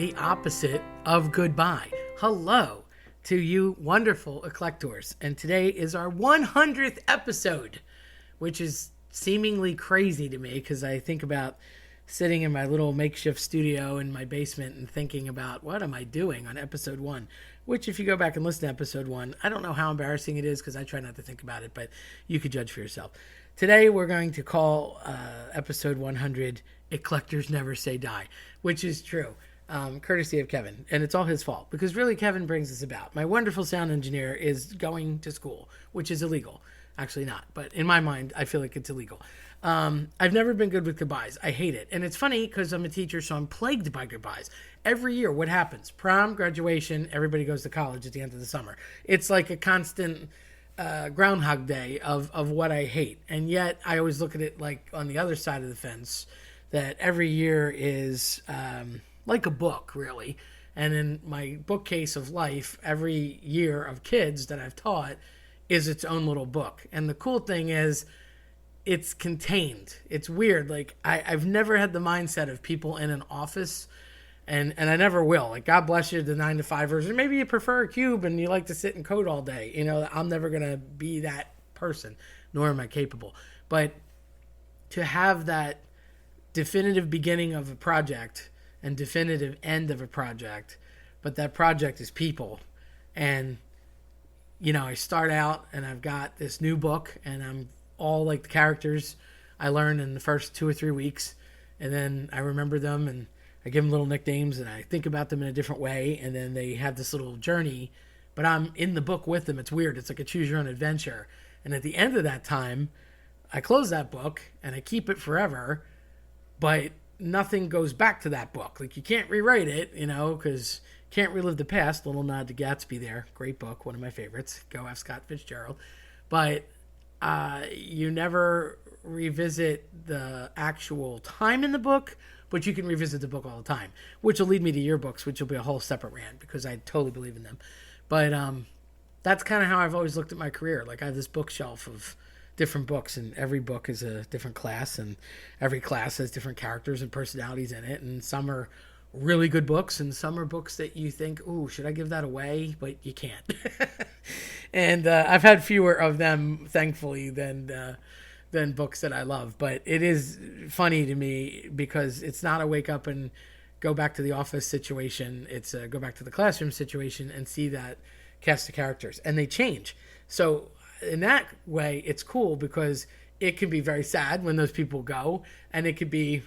the opposite of goodbye. Hello to you wonderful Eclectors. And today is our 100th episode, which is seemingly crazy to me because I think about sitting in my little makeshift studio in my basement and thinking about what am I doing on episode 1, which if you go back and listen to episode 1, I don't know how embarrassing it is because I try not to think about it, but you could judge for yourself. Today we're going to call episode 100 Eclectors Never Say Die, which is true, courtesy of Kevin. And it's all his fault because really Kevin brings this about. My wonderful sound engineer is going to school, which is illegal. Actually not, but in my mind, I feel like it's illegal. I've never been good with goodbyes. I hate it. And it's funny because I'm a teacher, so I'm plagued by goodbyes. Every year, what happens? Prom, graduation, everybody goes to college at the end of the summer. It's like a constant Groundhog Day of what I hate. And yet, I always look at it like on the other side of the fence, that every year is like a book, really. And in my bookcase of life, every year of kids that I've taught is its own little book. And the cool thing is, it's contained. It's weird. Like I've never had the mindset of people in an office, and I never will. Like, God bless you, the 9-to-5ers, or maybe you prefer a cube and you like to sit and code all day. You know, I'm never gonna be that person, nor am I capable. But to have that definitive beginning of a project and definitive end of a project, but that project is people. And you know, I start out and I've got this new book and I'm all like the characters I learned in the first 2 or 3 weeks, and then I remember them and I give them little nicknames and I think about them in a different way, and then they have this little journey, but I'm in the book with them. It's weird. It's like a choose your own adventure. And at the end of that time, I close that book and I keep it forever, but nothing goes back to that book. Like, you can't rewrite it, you know, because can't relive the past. Little nod to Gatsby there. Great book. One of my favorites. Go F. Scott Fitzgerald. But you never revisit the actual time in the book, but you can revisit the book all the time, which will lead me to your books, which will be a whole separate rant because I totally believe in them. But that's kind of how I've always looked at my career. Like, I have this bookshelf of different books, and every book is a different class, and every class has different characters and personalities in it, and some are really good books, and some are books that you think, ooh, should I give that away? But you can't. And I've had fewer of them, thankfully, than books that I love. But it is funny to me because it's not a wake up and go back to the office situation. It's a go back to the classroom situation and see that cast of characters. And they change. So in that way, it's cool because it can be very sad when those people go, and it could be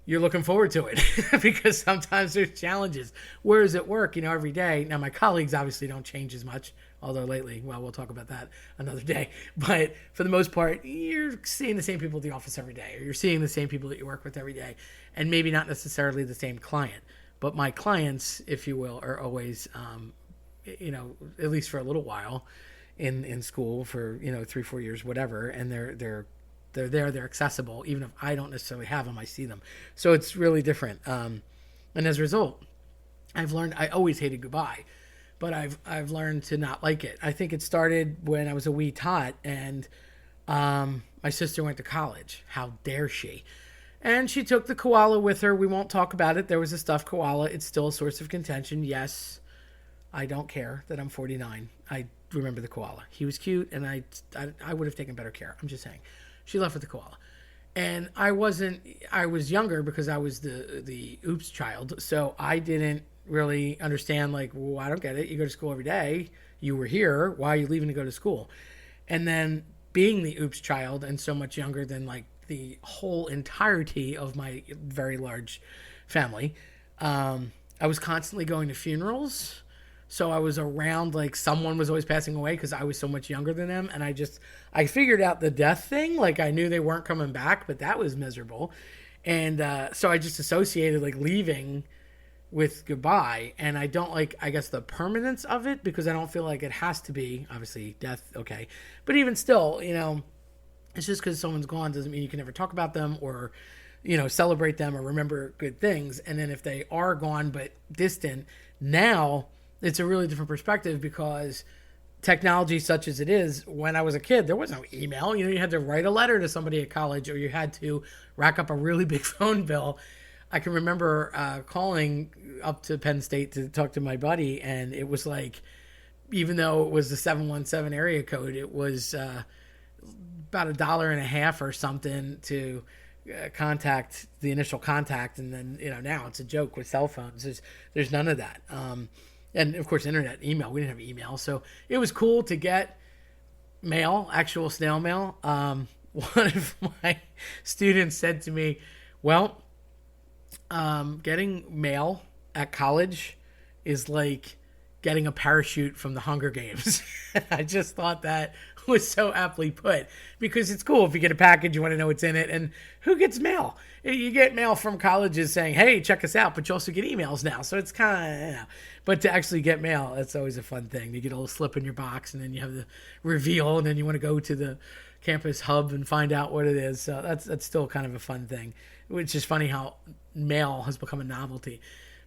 you're looking forward to it because sometimes there's challenges. Whereas at work, you know, every day, now my colleagues obviously don't change as much, although lately, well, we'll talk about that another day. But for the most part, you're seeing the same people at the office every day, or you're seeing the same people that you work with every day, and maybe not necessarily the same client. But my clients, if you will, are always, you know, at least for a little while in school for, you know, 3-4 years, whatever, and they're there, they're accessible. Even if I don't necessarily have them, I see them. So it's really different. And as a result, I've learned, I always hated goodbye, but I've learned to not like it. I think it started when I was a wee tot, and my sister went to college. How dare she? And she took the koala with her. We won't talk about it. There was a stuffed koala. It's still a source of contention. Yes, I don't care that I'm 49. I remember the koala. He was cute, and I would have taken better care. I'm just saying. She left with the koala. And I was younger because I was the oops child. So I didn't really understand, like, well, I don't get it. You go to school every day. You were here. Why are you leaving to go to school? And then being the oops child and so much younger than like the whole entirety of my very large family, I was constantly going to funerals. So I was around, like, someone was always passing away because I was so much younger than them. And I figured out the death thing. Like, I knew they weren't coming back, but that was miserable. And so I just associated, like, leaving with goodbye. And I don't like, I guess, the permanence of it because I don't feel like it has to be, obviously, death, okay. But even still, you know, it's just because someone's gone doesn't mean you can never talk about them or, you know, celebrate them or remember good things. And then if they are gone but distant, now it's a really different perspective because technology such as it is, when I was a kid, there was no email. You know, you had to write a letter to somebody at college, or you had to rack up a really big phone bill. I can remember calling up to Penn State to talk to my buddy, and it was like, even though it was the 717 area code, it was about $1.50 or something to contact the initial contact, and then now it's a joke with cell phones. There's none of that, and of course internet, email. We didn't have email, so it was cool to get mail, actual snail mail. One of my students said to me, "Well, getting mail at college is like getting a parachute from the Hunger Games." I just thought that was so aptly put, because it's cool if you get a package, you want to know what's in it. And who gets mail? You get mail from colleges saying, "Hey, check us out," but you also get emails now. So it's kind of, but to actually get mail, that's always a fun thing. You get a little slip in your box, and then you have the reveal, and then you want to go to the campus hub and find out what it is. So that's still kind of a fun thing, which is funny how mail has become a novelty.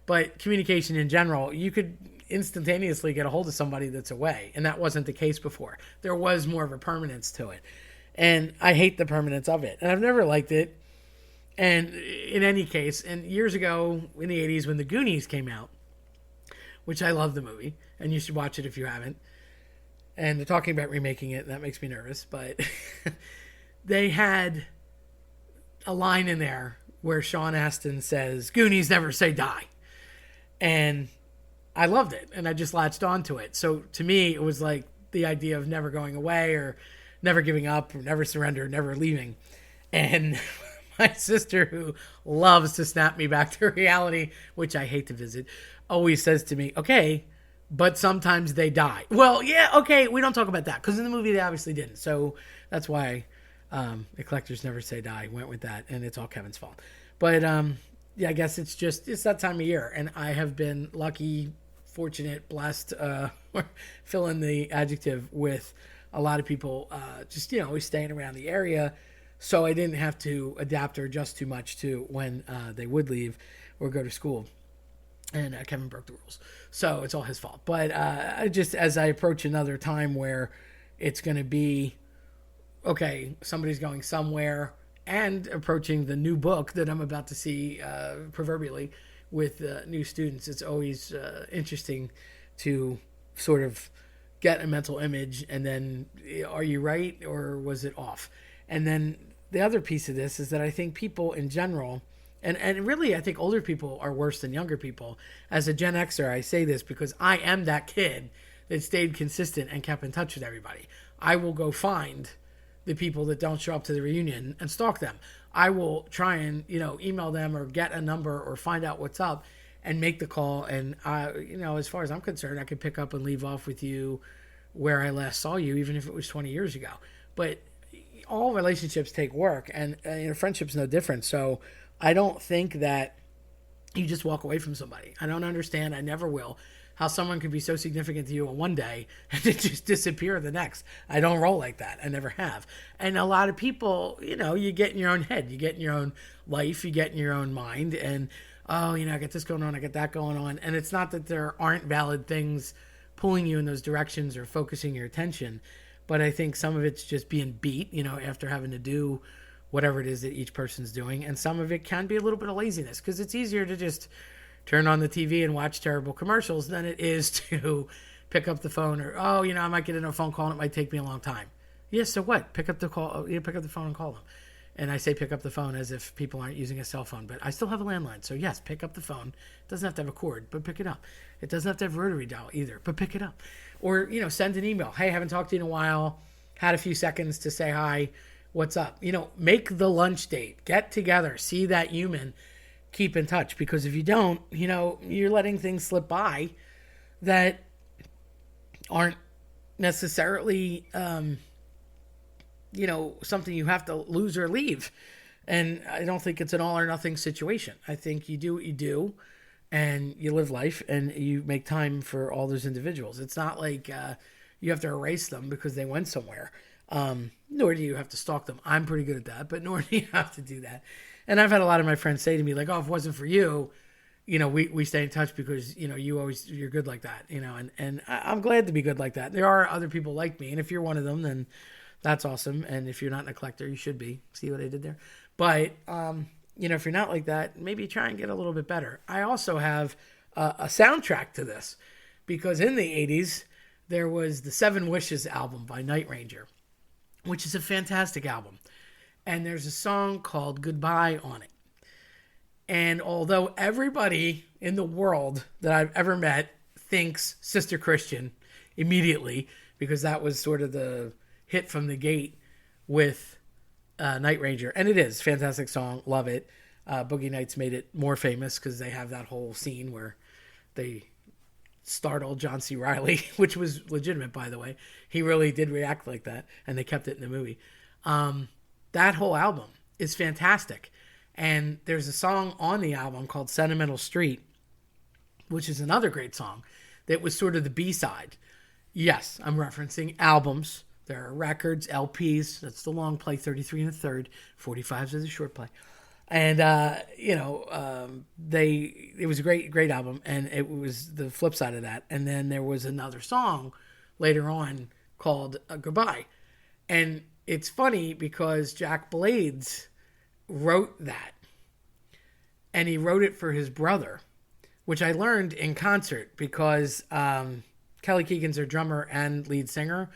But communication in general, you could instantaneously get a hold of somebody that's away, and that wasn't the case before. There was more of a permanence to it, and I hate the permanence of it, and I've never liked it. And in any case, and years ago in the 80s when the Goonies came out, which I love the movie, and you should watch it if you haven't, and they're talking about remaking it, and that makes me nervous, but they had a line in there where Sean Astin says, "Goonies never say die." And I loved it, and I just latched onto it. So to me, it was like the idea of never going away, or never giving up, or never surrender, never leaving. And my sister, who loves to snap me back to reality, which I hate to visit, always says to me, "Okay, but sometimes they die." Well, yeah, okay, we don't talk about that, because in the movie they obviously didn't. So that's why Eclectors Never Say Die went with that, and it's all Kevin's fault. But yeah, I guess it's that time of year, and I have been lucky, fortunate, blessed, fill in the adjective, with a lot of people just always staying around the area, so I didn't have to adapt or adjust too much to when they would leave or go to school. And Kevin broke the rules, so it's all his fault. But as I approach another time where it's going to be, okay, somebody's going somewhere, and approaching the new book that I'm about to see, proverbially, with new students, it's always interesting to sort of get a mental image, and then, are you right or was it off? And then the other piece of this is that I think people in general, and really I think older people are worse than younger people. As a Gen Xer, I say this because I am that kid that stayed consistent and kept in touch with everybody. I will go find the people that don't show up to the reunion and stalk them. I will try and email them or get a number or find out what's up and make the call. And as far as I'm concerned, I could pick up and leave off with you where I last saw you, even if it was 20 years ago. But all relationships take work, and friendship's no different. So I don't think that you just walk away from somebody. I don't understand, I never will, how someone could be so significant to you on one day and then just disappear the next. I don't roll like that. I never have. And a lot of people, you get in your own head. You get in your own life. You get in your own mind. And, I get this going on. I get that going on. And it's not that there aren't valid things pulling you in those directions or focusing your attention. But I think some of it's just being beat, after having to do whatever it is that each person's doing. And some of it can be a little bit of laziness, because it's easier to just turn on the TV and watch terrible commercials than it is to pick up the phone, or, I might get in a phone call and it might take me a long time. Yeah, so what? Pick up the phone and call them. And I say pick up the phone as if people aren't using a cell phone, but I still have a landline. So yes, pick up the phone. It doesn't have to have a cord, but pick it up. It doesn't have to have rotary dial either, but pick it up. Or, send an email. Hey, haven't talked to you in a while. Had a few seconds to say hi. What's up? Make the lunch date. Get together. See that human. Keep in touch, because if you don't, you're letting things slip by that aren't necessarily, something you have to lose or leave. And I don't think it's an all or nothing situation. I think you do what you do, and you live life, and you make time for all those individuals. It's not like you have to erase them because they went somewhere. Nor do you have to stalk them. I'm pretty good at that, but nor do you have to do that. And I've had a lot of my friends say to me, like, "Oh, if it wasn't for you, we stay in touch because, you're good like that, and I'm glad to be good like that. There are other people like me. And if you're one of them, then that's awesome. And if you're not an eclector, you should be. See what I did there? But, if you're not like that, maybe try and get a little bit better. I also have a soundtrack to this because in the 80s, there was the Seven Wishes album by Night Ranger, which is a fantastic album. And there's a song called Goodbye on it. And although everybody in the world that I've ever met thinks Sister Christian immediately, because that was sort of the hit from the gate with Night Ranger. And it is a fantastic song. Love it. Boogie Nights made it more famous because they have that whole scene where they startled John C. Reilly, which was legitimate, by the way. He really did react like that, and they kept it in the movie. That whole album is fantastic. And there's a song on the album called Sentimental Street, which is another great song that was sort of the B-side. Yes, I'm referencing albums. There are records, LPs. That's the long play, 33 and a third. 45s is a short play. And, it was a great album. And it was the flip side of that. And then there was another song later on called Goodbye. And it's funny because Jack Blades wrote that. And he wrote it for his brother, which I learned in concert because Kelly Keegan's their drummer and lead singer,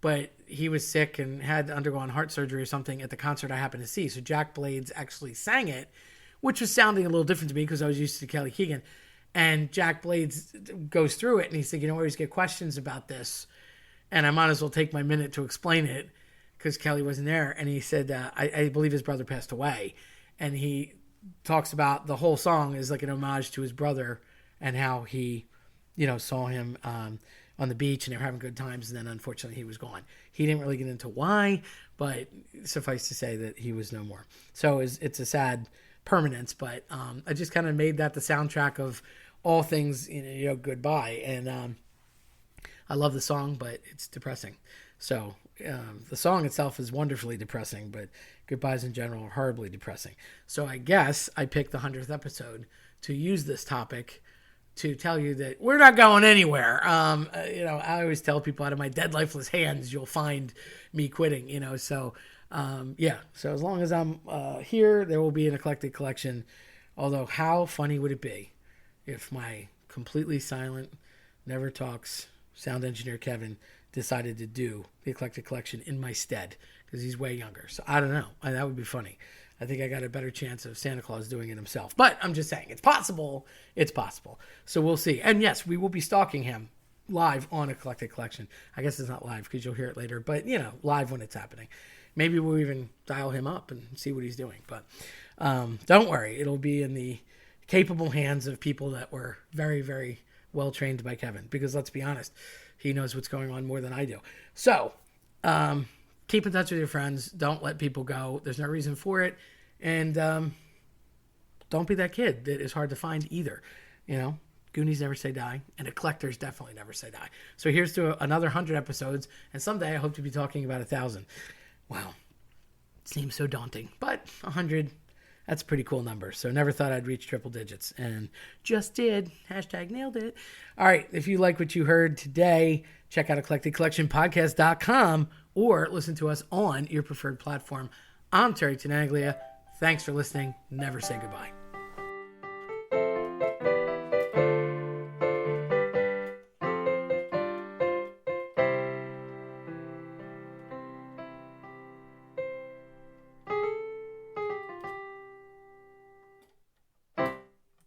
but he was sick and had undergone heart surgery or something at the concert I happened to see. So Jack Blades actually sang it, which was sounding a little different to me because I was used to Kelly Keegan. And Jack Blades goes through it and he said, I always get questions about this. And I might as well take my minute to explain it because Kelly wasn't there. And he said, I believe his brother passed away. And he talks about the whole song is like an homage to his brother and how he, saw him on the beach and they were having good times. And then unfortunately he was gone. He didn't really get into why, but suffice to say that he was no more. So it's a sad permanence, but I just kind of made that the soundtrack of all things, Goodbye. And I love the song, but it's depressing. So the song itself is wonderfully depressing, but goodbyes in general are horribly depressing. So I guess I picked the 100th episode to use this topic to tell you that we're not going anywhere. I always tell people out of my dead, lifeless hands, you'll find me quitting, So, So as long as I'm here, there will be an eclectic collection. Although how funny would it be if my completely silent, never talks sound engineer Kevin decided to do the eclectic collection in my stead because he's way younger. So I don't know. That would be funny. I think I got a better chance of Santa Claus doing it himself. But I'm just saying, it's possible. It's possible. So we'll see. And yes, we will be stalking him live on Eclectic Collection. I guess it's not live because you'll hear it later. But, live when it's happening. Maybe we'll even dial him up and see what he's doing. But don't worry. It'll be in the capable hands of people that were very, very well trained by Kevin. Because let's be honest, he knows what's going on more than I do. So, keep in touch with your friends. Don't let people go. There's no reason for it. And don't be that kid that is hard to find either. Goonies Never Say Die. And Eclectors definitely never say die. So here's to another 100 episodes. And someday I hope to be talking about 1,000. Wow. It seems so daunting. But 100, that's a pretty cool number. So never thought I'd reach triple digits. And just did. # nailed it. All right. If you like what you heard today, check out eclecticcollectionpodcast.com or listen to us on your preferred platform. I'm Terry Tenaglia. Thanks for listening. Never say goodbye.